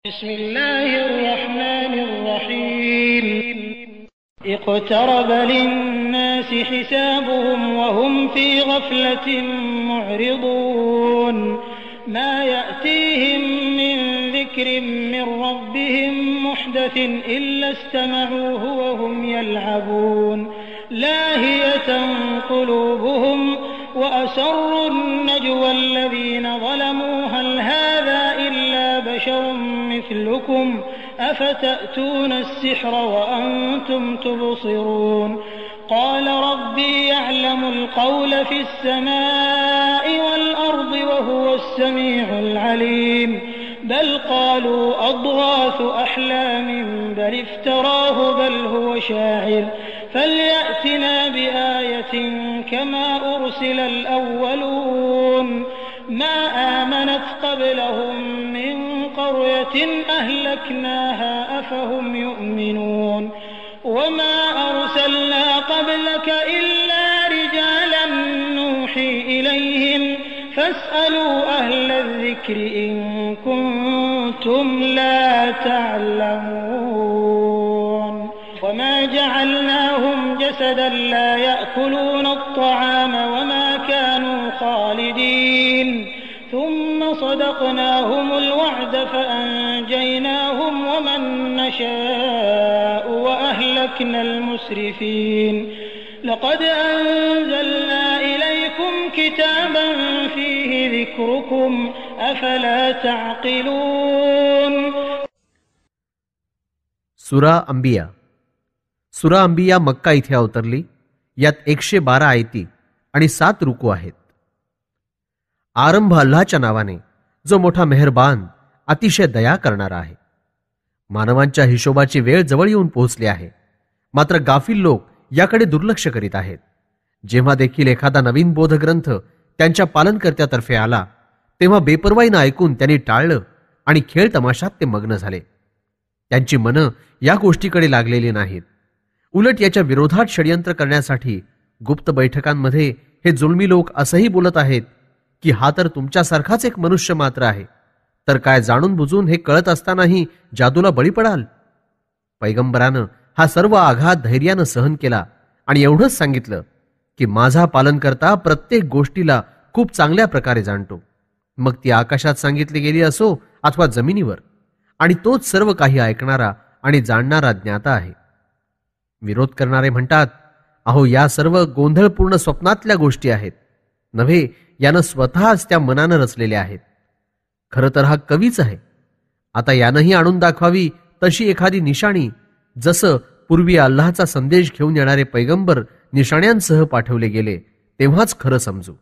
بسم الله الرحمن الرحيم اقترب للناس حسابهم وهم في غفلة معرضون ما يأتيهم من ذكر من ربهم محدث إلا استمعوه وهم يلعبون لاهية قلوبهم وأسروا النجوى الذين ظلموا هل هذا إلا بشر مثلكم أفتأتون السحر وأنتم تبصرون قال ربي يعلم القول في السماء والأرض وهو السميع العليم بل قالوا أضغاث أحلام بل افتراه بل هو شاعر فليأتنا بآية كما أرسل الأولون ما آمنت قبلهم من قرية أهلكناها أفهم يؤمنون وما أرسلنا قبلك إلا رجالا نوحي إليهم فاسألوا أهل الذكر إن كنتم لا تعلمون وما جعلناهم جسدا لا يأكلون الطعام وما كانوا خالدين ثم صدقناهم الوعد فأنجيناهم ومن نشاء وأهلكنا المسرفين لقد أنزلنا إليكم كتابا فيه ذكركم أفلا تعقلون सुरा अंबिया मक्का इथे अवतरली. यात 112 आयती आणि 7 रुकू आहेत. आरंभ अल्लाहच्या नावाने जो मोठा मेहरबान अतिशय दया करणारा आहे. मानवांच्या हिशोबाची वेळ जवळ येऊन पोहोचली आहे, मात्र गाफील लोक याकडे दुर्लक्ष करीत आहेत. जेव्हा देखील एखादा नवीन बोधग्रंथ त्यांच्या पालनकर्त्यातर्फे आला तेव्हा बेपर्वाईनं ऐकून त्यांनी टाळलं आणि खेळ तमाशात ते मग्न झाले. त्यांची मनं या गोष्टीकडे लागलेली नाहीत. उलट याच्या विरोधात षडयंत्र करण्यासाठी गुप्त बैठकांमध्ये हे जुलमी लोक असंही बोलत आहेत की हा तर तुमच्यासारखाच एक मनुष्य मात्र आहे, तर काय जाणून बुजून हे कळत असतानाही जादूला बळी पडाल. पैगंबरानं हा सर्व आघात धैर्यानं सहन केला आणि एवढंच सांगितलं की माझा पालनकर्ता प्रत्येक गोष्टीला खूप चांगल्या प्रकारे जाणतो, मग ती आकाशात सांगितली गेली असो अथवा जमिनीवर, आणि तोच सर्व काही ऐकणारा आणि जाणणारा ज्ञाता आहे. विरोध करणारे म्हणतात, अहो या सर्व गोंधळपूर्ण स्वप्नातल्या गोष्टी आहेत नव्हे, यानं स्वतःच त्या मनानं रचलेल्या आहेत. खरं तर हा कवीच आहे. आता यानंही आणून दाखवावी तशी एखादी निशाणी, जसं पूर्वी अल्लाहचा संदेश घेऊन येणारे पैगंबर निशाण्यांसह पाठवले गेले तेव्हाच खरं समजू.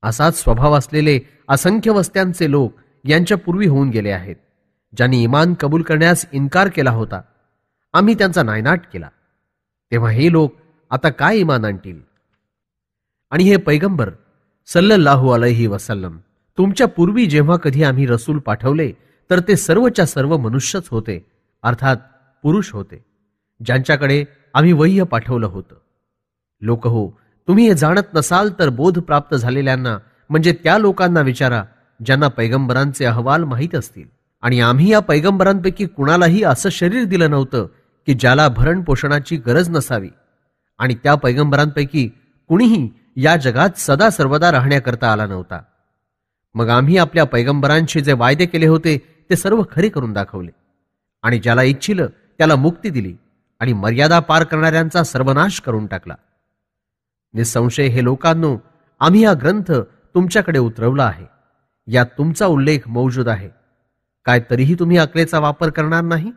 असाच स्वभाव असलेले असंख्य वस्त्यांचे लोक यांच्या पूर्वी होऊन गेले आहेत, ज्यांनी इमान कबूल करण्यास इन्कार केला होता. आम्ही त्यांचा नायनाट केला. तेव्हा हे लोक आता काय इमान आणतील. आणि हे पैगंबर सल्लल्लाहु अलैहि वसल्लम, तुमच्या पूर्वी जेव्हा कधी आम्ही रसूल पाठवले तर ते सर्वच्या सर्व मनुष्यच होते, अर्थात पुरुष होते, ज्यांच्याकडे आम्ही वह्य पाठवलं होतं. लोक हो, तुम्ही हे जाणत नसाल तर बोध प्राप्त झालेल्यांना म्हणजे त्या लोकांना विचारा ज्यांना पैगंबरांचे अहवाल माहीत असतील. आणि आम्ही या पैगंबरांपैकी कुणालाही असं शरीर दिलं नव्हतं की ज्याला भरण पोषणाची गरज नसावी, आणि त्या पैगंबरांपैकी कुणीही या जगात सदा सर्वदा राहण्याकरता आला नव्हता. मग आम्ही आपल्या पैगंबरांशी जे वायदे केले होते ते सर्व खरे करून दाखवले, आणि ज्याला इच्छिलं त्याला मुक्ती दिली, आणि मर्यादा पार करणाऱ्यांचा सर्वनाश करून टाकला. निसंशय हे लोकांनो, आम्ही हा ग्रंथ तुमच्याकडे उतरवला आहे, यात तुमचा उल्लेख मौजूद आहे. काय तरीही तुम्ही अक्लेचा वापर करणार नाही.